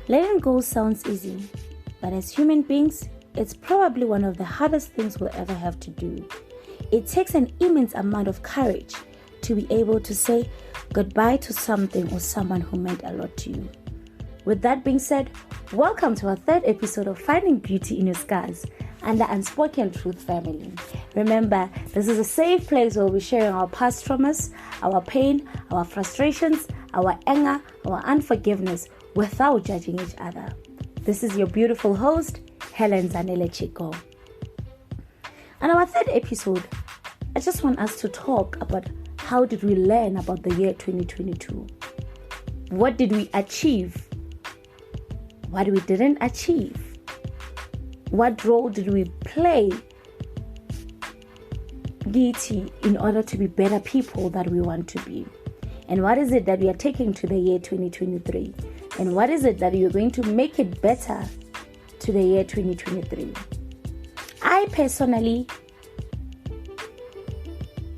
Letting go sounds easy, but as human beings, it's probably one of the hardest things we'll ever have to do. It takes an immense amount of courage to be able to say goodbye to something or someone who meant a lot to you. With that being said, welcome to our third episode of Finding Beauty in Your Scars and the Unspoken Truth family. Remember, this is a safe place where we're sharing our past traumas, our pain, our frustrations, our anger, our unforgiveness without judging each other. This is your beautiful host, HelenZanele Chico. On our third episode, I just want us to talk about how did we learn about the year 2022? What did we achieve? What we didn't achieve? What role did we play in order to be better people that we want to be? And what is it that we are taking to the year 2023? And what is it that you're going to make it better to the year 2023? I personally,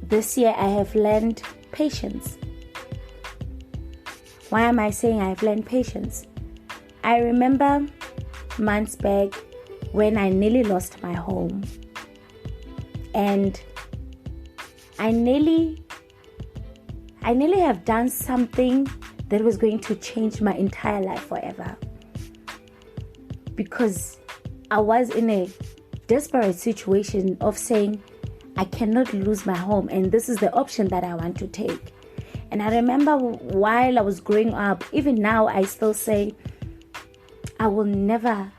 this year I have learned patience. Why am I saying I have learned patience? I remember months back when I nearly lost my home. And I nearly have done something that was going to change my entire life forever. Because I was in a desperate situation of saying, I cannot lose my home, and this is the option that I want to take. And I remember while I was growing up, even now I still say, I will never,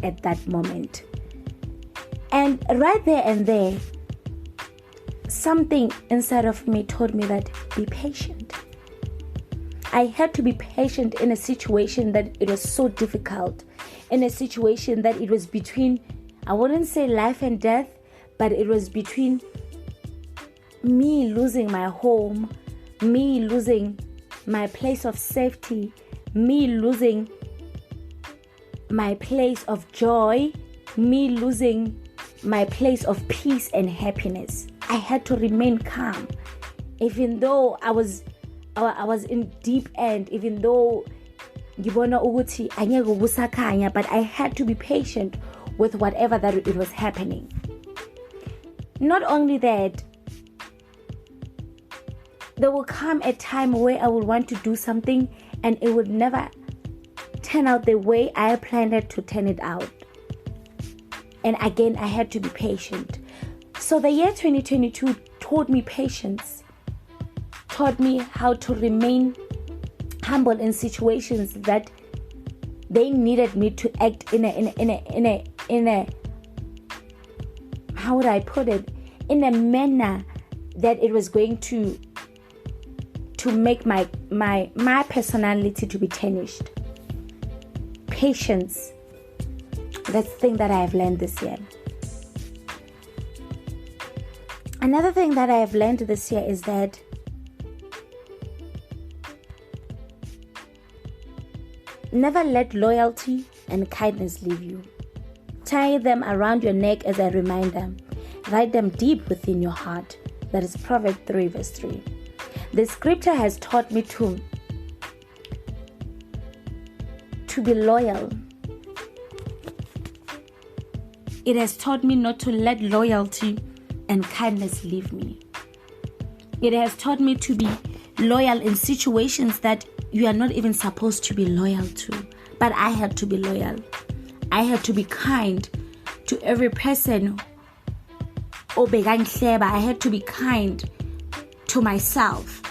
at that moment. And right there and there, something inside of me told me that be patient. I had to be patient in a situation that it was so difficult, in a situation that it was between, I wouldn't say life and death, but it was between me losing my home, me losing my place of safety, me losing my place of joy, me losing my place of peace and happiness. I had to remain calm, even though I was in deep end, even though but I had to be patient with whatever that it was happening. Not only that, there will come a time where I would want to do something and it would never turn out the way I planned it to turn it out. And again, I had to be patient. So the year 2022 taught me patience, taught me how to remain humble in situations that they needed me to act in a how would I put it, in a manner that it was going to make my personality to be tarnished. Patience. That's the thing that I have learned this year. Another thing that I have learned this year is that never let loyalty and kindness leave you. Tie them around your neck as a reminder. Write them deep within your heart. That is Proverbs 3 verse 3. The scripture has taught me to be loyal. It has taught me not to let loyalty and kindness leave me. It has taught me to be loyal in situations that you are not even supposed to be loyal to. But I had to be loyal. I had to be kind to every person. I had to be kind to myself.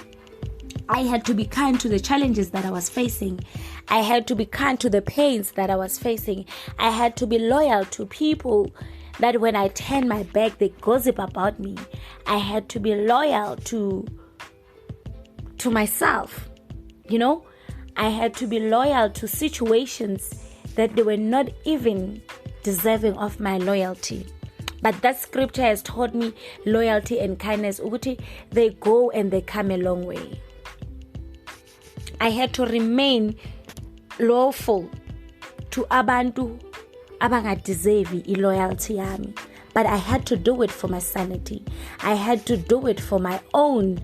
I had to be kind to the challenges that I was facing. I had to be kind to the pains that I was facing. I had to be loyal to people that when I turn my back, they gossip about me. I had to be loyal to myself. I had to be loyal to situations that they were not even deserving of my loyalty. But that scripture has taught me loyalty and kindness. They go and they come a long way. I had to remain lawful to abantu abangadeserve loyalty yami. But I had to do it for my sanity. I had to do it for my own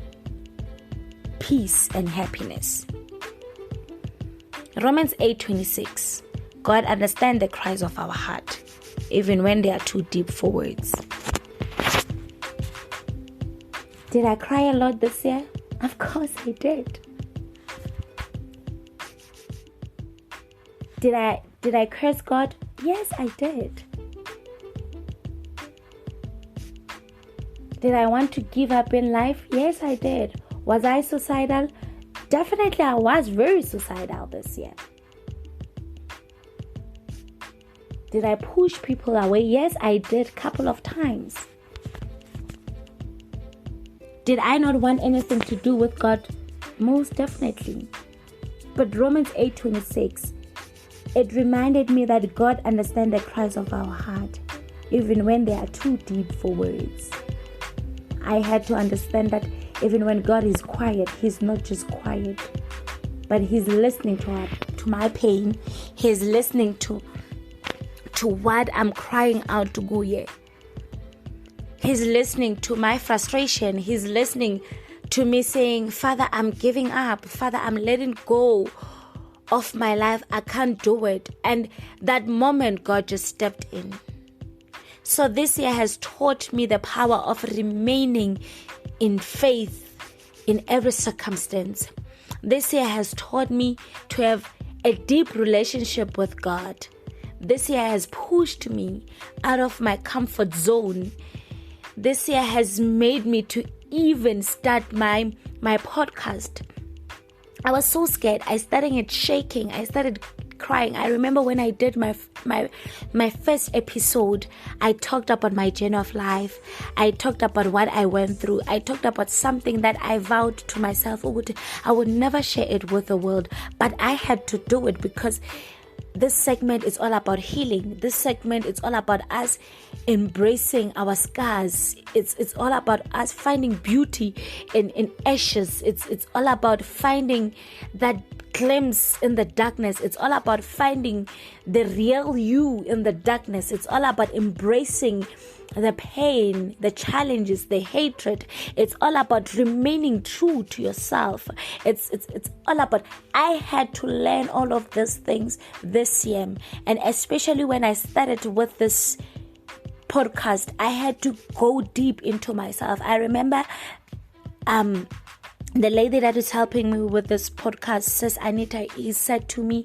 peace and happiness. Romans 8:26. God understands the cries of our heart, even when they are too deep for words. Did I cry a lot this year? Of course I did. Did I curse God? Yes, I did. Did I want to give up in life? Yes, I did. Was I suicidal? Definitely, I was very suicidal this year. Did I push people away? Yes, I did a couple of times. Did I not want anything to do with God? Most definitely. But Romans 8:26, it reminded me that God understands the cries of our heart, even when they are too deep for words. I had to understand that even when God is quiet, He's not just quiet, but He's listening to my pain. He's listening to what I'm crying out to go here. He's listening to my frustration. He's listening to me saying, Father, I'm giving up. Father, I'm letting go of my life. I can't do it. And that moment, God just stepped in. So this year has taught me the power of remaining in faith in every circumstance. This year has taught me to have a deep relationship with God. This year has pushed me out of my comfort zone. This year has made me to even start my podcast. I was so scared. I started it shaking. I started crying. I remember when I did my first episode, I talked about my journey of life. I talked about what I went through. I talked about something that I vowed to myself I would never share it with the world, but I had to do it because this segment is all about healing. This segment is all about us embracing our scars. It's all about us finding beauty in ashes. It's all about finding that glimpse in the darkness. It's all about finding the real you in the darkness. It's all about embracing the pain, the challenges, the hatred. It's all about remaining true to yourself. It's all about, I had to learn all of these things this year. And especially when I started with this podcast, I had to go deep into myself. I remember the lady that is helping me with this podcast, says Anita, he said to me,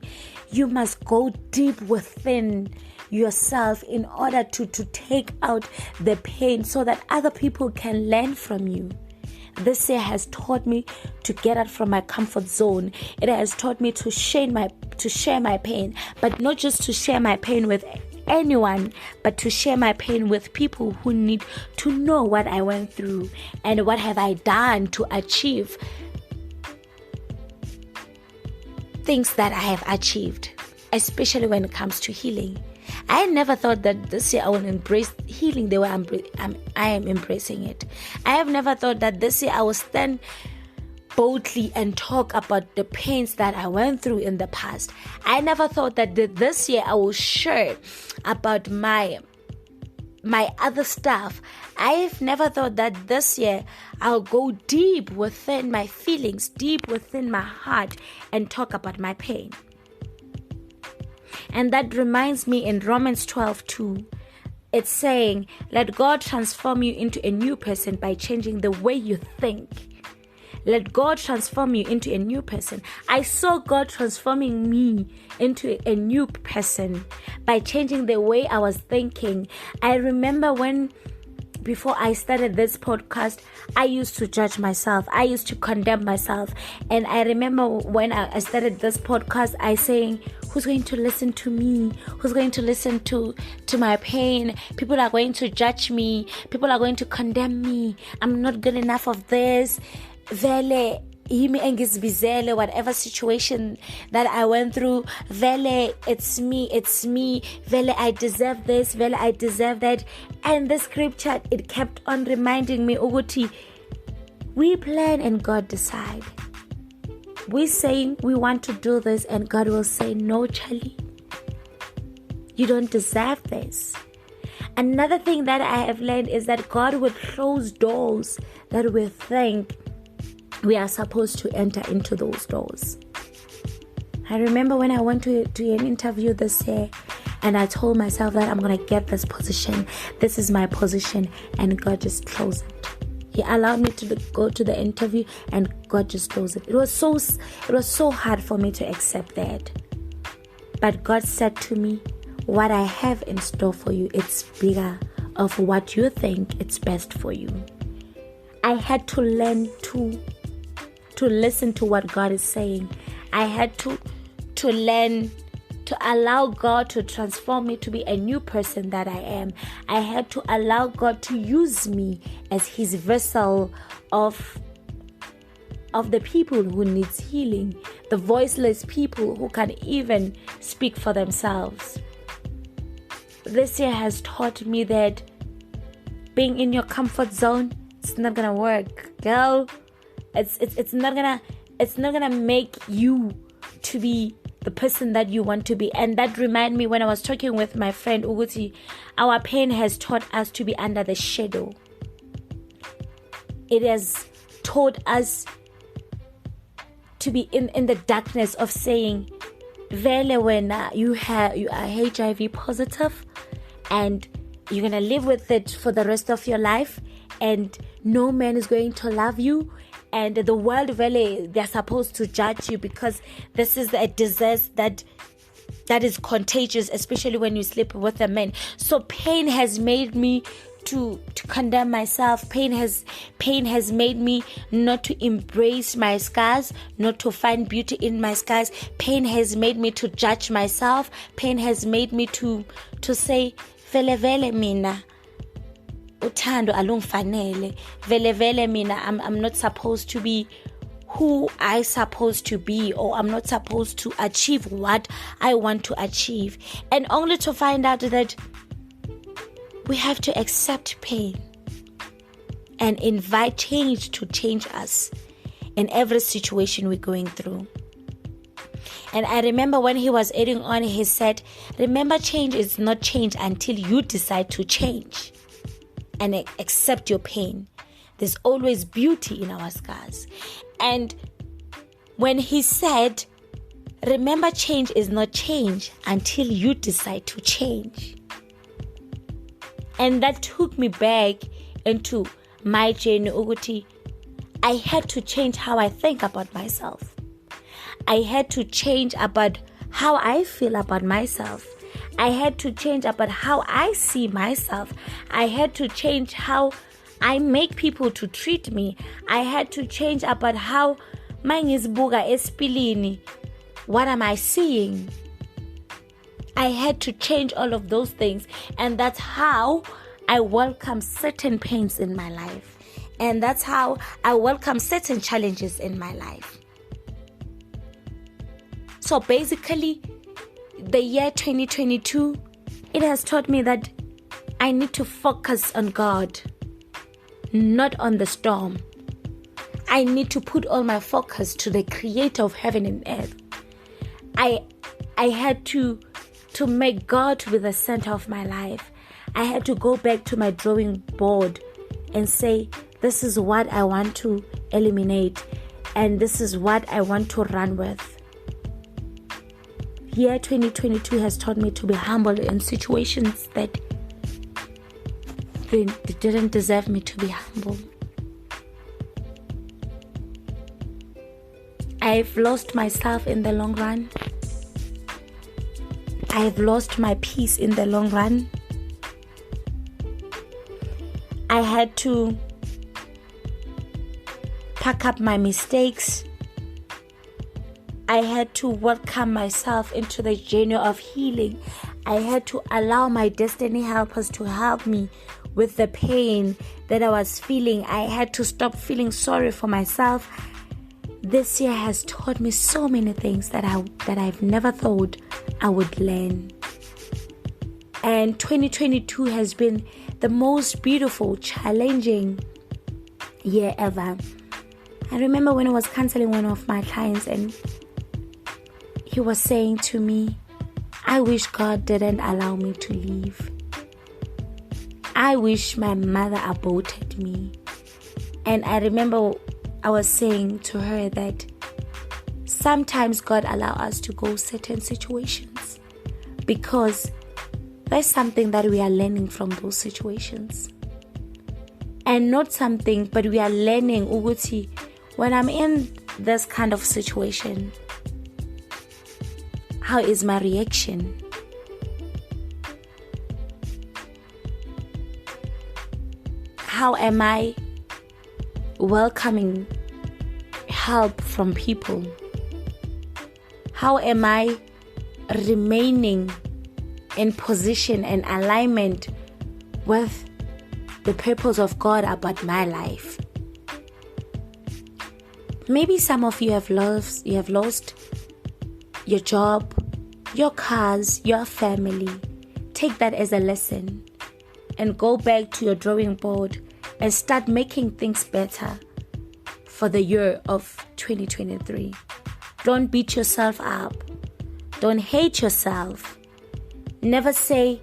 you must go deep within yourself in order to take out the pain so that other people can learn from you. This year has taught me to get out from my comfort zone. It has taught me to share my pain, but not just to share my pain with anyone, but to share my pain with people who need to know what I went through and what have I done to achieve things that I have achieved, especially when it comes to healing. I never thought that this year I will embrace healing the way I am embracing it. I have never thought that this year I will stand boldly and talk about the pains that I went through in the past. I never thought that this year I will share about my other stuff. I've never thought that this year I'll go deep within my feelings, deep within my heart, and talk about my pain. And that reminds me in Romans 12:2, it's saying, let God transform you into a new person by changing the way you think. Let God transform you into a new person. I saw God transforming me into a new person by changing the way I was thinking. I remember before I started this podcast, I used to judge myself. I used to condemn myself. And I remember when I started this podcast, I saying, who's going to listen to me? Who's going to listen to my pain? People are going to judge me. People are going to condemn me. I'm not good enough of this. Vele, whatever situation that I went through, Vele, it's me, Vele, I deserve this, Vele, I deserve that. And the scripture, it kept on reminding me, Uguti, we plan and God decide. We saying we want to do this and God will say, no, Charlie, you don't deserve this. Another thing that I have learned is that God will close doors that we think we are supposed to enter into those doors. I remember when I went to an interview this year, and I told myself that I'm going to get this position. This is my position. And God just closed it. He allowed me to go to the interview, and God just closed it. It was so hard for me to accept that. But God said to me, what I have in store for you, it's bigger of what you think it's best for you. I had to learn to listen to what God is saying. I had to learn to allow God to transform me to be a new person that I am. I had to allow God to use me as His vessel of the people who needs healing, the voiceless people who can even speak for themselves. This year has taught me that being in your comfort zone, it's not gonna work, girl. It's not gonna make you to be the person that you want to be. And that reminded me when I was talking with my friend Uguti, our pain has taught us to be under the shadow. It has taught us to be in the darkness of saying, Vele, when you are HIV positive and you're going to live with it for the rest of your life, and no man is going to love you, and the world really, they're supposed to judge you because this is a disease that is contagious, especially when you sleep with a man. So pain has made me to condemn myself. Pain has made me not to embrace my scars, not to find beauty in my scars. Pain has made me to judge myself. Pain has made me to say, vele mina uthando alungifanele, vele mina I'm not supposed to be who I supposed to be, or I'm not supposed to achieve what I want to achieve. And only to find out that we have to accept pain and invite change to change us in every situation we're going through. And I remember when he was adding on, he said, remember, change is not change until you decide to change and accept your pain. There's always beauty in our scars. And when he said, remember, change is not change until you decide to change. And that took me back into my journey, Uguti. I had to change how I think about myself. I had to change about how I feel about myself. I had to change about how I see myself. I had to change how I make people to treat me. I had to change about how mangizbuka espilini. What am I seeing? I had to change all of those things. And that's how I welcome certain pains in my life. And that's how I welcome certain challenges in my life. So basically, the year 2022, it has taught me that I need to focus on God, not on the storm. I need to put all my focus to the creator of heaven and earth. I had to make God to be the center of my life. I had to go back to my drawing board and say, this is what I want to eliminate, and this is what I want to run with. Year 2022 has taught me to be humble in situations that they didn't deserve me to be humble. I've lost myself in the long run. I've lost my peace in the long run. I had to pack up my mistakes. I had to welcome myself into the journey of healing. I had to allow my destiny helpers to help me with the pain that I was feeling. I had to stop feeling sorry for myself. This year has taught me so many things that I've never thought I would learn. And 2022 has been the most beautiful, challenging year ever. I remember when I was counseling one of my clients, and he was saying to me, I wish God didn't allow me to leave. I wish my mother aborted me. And I remember I was saying to her that sometimes God allows us to go certain situations because there's something that we are learning from those situations. And not something, but we are learning, Uguti, when I'm in this kind of situation, how is my reaction? How am I welcoming help from people? How am I remaining in position and alignment with the purpose of God about my life? Maybe some of you have lost your job, your cars, your family. Take that as a lesson and go back to your drawing board and start making things better for the year of 2023. Don't beat yourself up. Don't hate yourself. Never say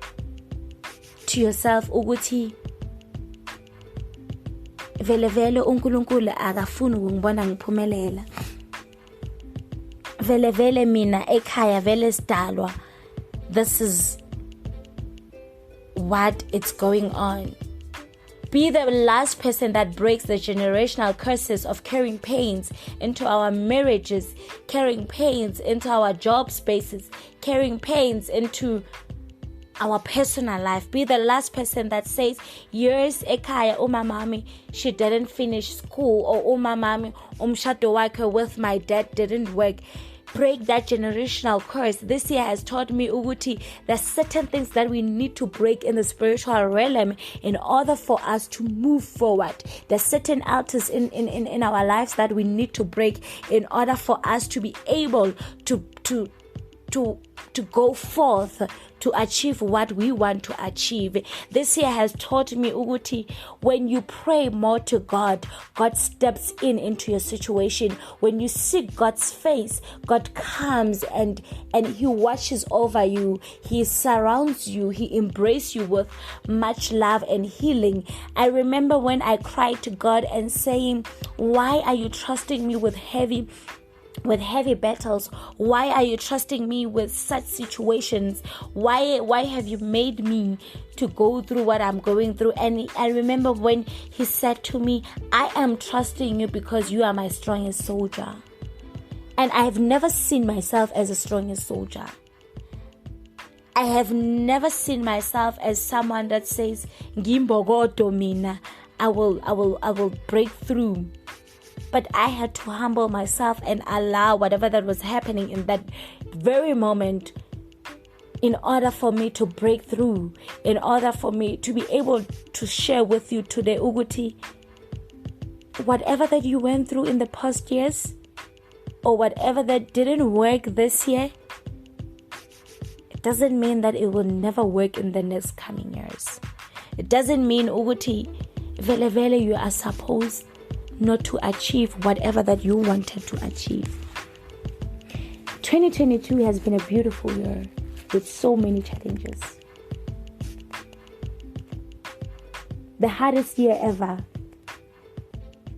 to yourself, Uguti, vele vele uNkulunkulu akafuni ukungibona ngiphumelela. Vele vele mina ekhaya vele sidalwa. This is what it's going on. Be the last person that breaks the generational curses of carrying pains into our marriages, carrying pains into our job spaces, carrying pains into our personal life. Be the last person that says, years ekaya umamami, she didn't finish school, or umamami umshado wakhe with my dad didn't work. Break that generational curse. This year has taught me, Uguti, there's certain things that we need to break in the spiritual realm in order for us to move forward. There's certain altars in our lives that we need to break in order for us to be able to go forth to achieve what we want to achieve. This year has taught me, Uguti, when you pray more to God, God steps into your situation. When you seek God's face, God comes and He watches over you. He surrounds you. He embraces you with much love and healing. I remember when I cried to God and saying, why are you trusting me with heavy battles? Why are you trusting me with such situations? Why have you made me to go through what I'm going through? And I remember when He said to me, I am trusting you because you are my strongest soldier. And I have never seen myself as a strongest soldier. I have never seen myself as someone that says, Ngimbogodo mina, I will break through. But I had to humble myself and allow whatever that was happening in that very moment in order for me to break through, in order for me to be able to share with you today, Uguti, whatever that you went through in the past years, or whatever that didn't work this year, it doesn't mean that it will never work in the next coming years. It doesn't mean, Uguti, vele vele you are supposed not to achieve whatever that you wanted to achieve. 2022 has been a beautiful year with so many challenges. The hardest year ever.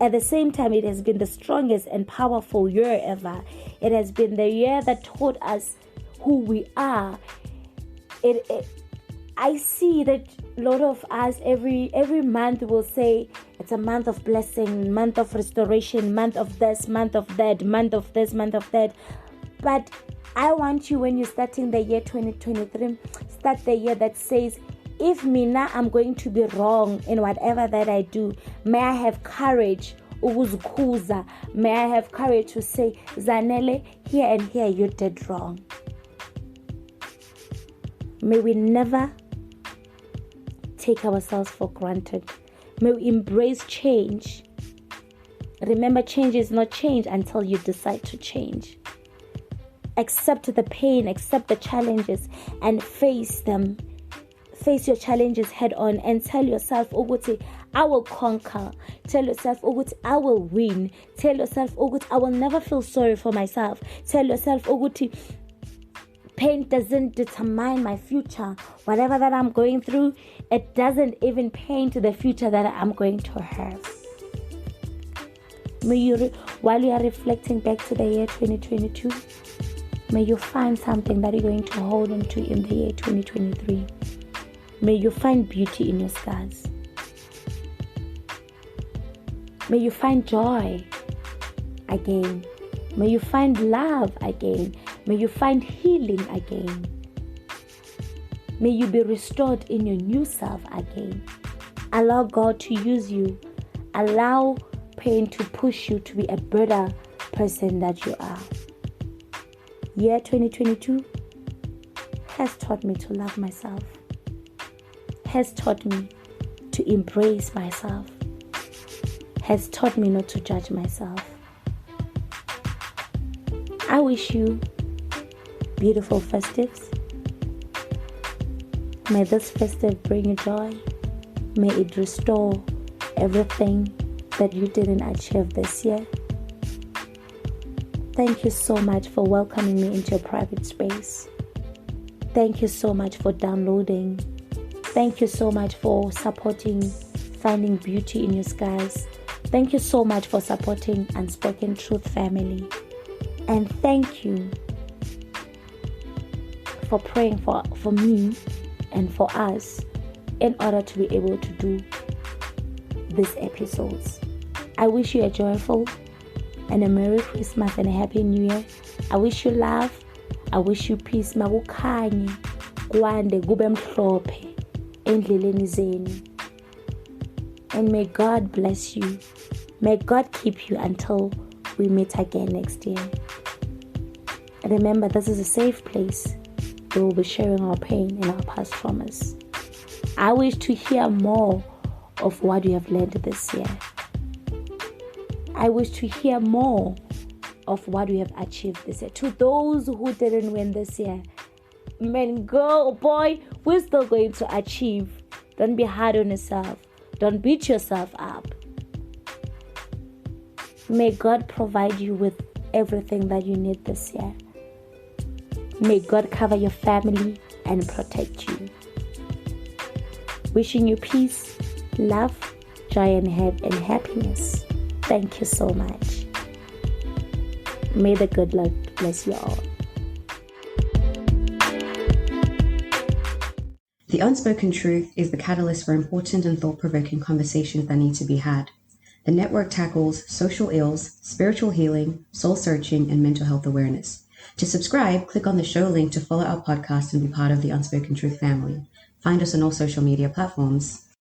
At the same time, it has been the strongest and powerful year ever. It has been the year that taught us who we are. I see that a lot of us every month will say it's a month of blessing, month of restoration, month of this, month of that, month of this, month of that. But I want you, when you're starting the year 2023, start the year that says, if mina I'm going to be wrong in whatever that I do, may I have courage. May I have courage to say, Zanele, here and here you did wrong. May we never take ourselves for granted. May we embrace change. Remember, change is not change until you decide to change. Accept the pain, accept the challenges, and face them. Face your challenges head on and tell yourself, Uguti, I will conquer. Tell yourself, Uguti, I will win. Tell yourself, Uguti, I will never feel sorry for myself. Tell yourself, Uguti, pain doesn't determine my future. Whatever that I'm going through, it doesn't even paint the future that I'm going to have. While you are reflecting back to the year 2022, may you find something that you're going to hold on to in the year 2023. May you find beauty in your scars. May you find joy again. May you find love again. May you find healing again. May you be restored in your new self again. Allow God to use you. Allow pain to push you to be a better person that you are. Year 2022 has taught me to love myself. Has taught me to embrace myself. Has taught me not to judge myself. I wish you beautiful festives. May this festive bring you joy. May it restore everything that you didn't achieve this year. Thank you so much for welcoming me into your private space. Thank you so much for downloading. Thank you so much for supporting Finding Beauty in Your Scars. Thank you so much for supporting Unspoken Truth family. And thank you for praying for me and for us in order to be able to do these episodes. I wish you a joyful and a Merry Christmas and a Happy New Year. I wish you love. I wish you peace. Makukhanye kwande kube mhlophe endleleni zenu. And may God bless you. May God keep you until we meet again next year. And remember, this is a safe place. We will be sharing our pain and our past traumas. I wish to hear more of what you have learned this year. I wish to hear more of what we have achieved this year. To those who didn't win this year, man, girl, boy, we're still going to achieve. Don't be hard on yourself. Don't beat yourself up. May God provide you with everything that you need this year. May God cover your family and protect you. Wishing you peace, love, joy, and happiness. Thank you so much. May the good Lord bless you all. The Unspoken Truth is the catalyst for important and thought-provoking conversations that need to be had. The network tackles social ills, spiritual healing, soul-searching, and mental health awareness. To subscribe, click on the show link to follow our podcast and be part of the Unspoken Truth family. Find us on all social media platforms.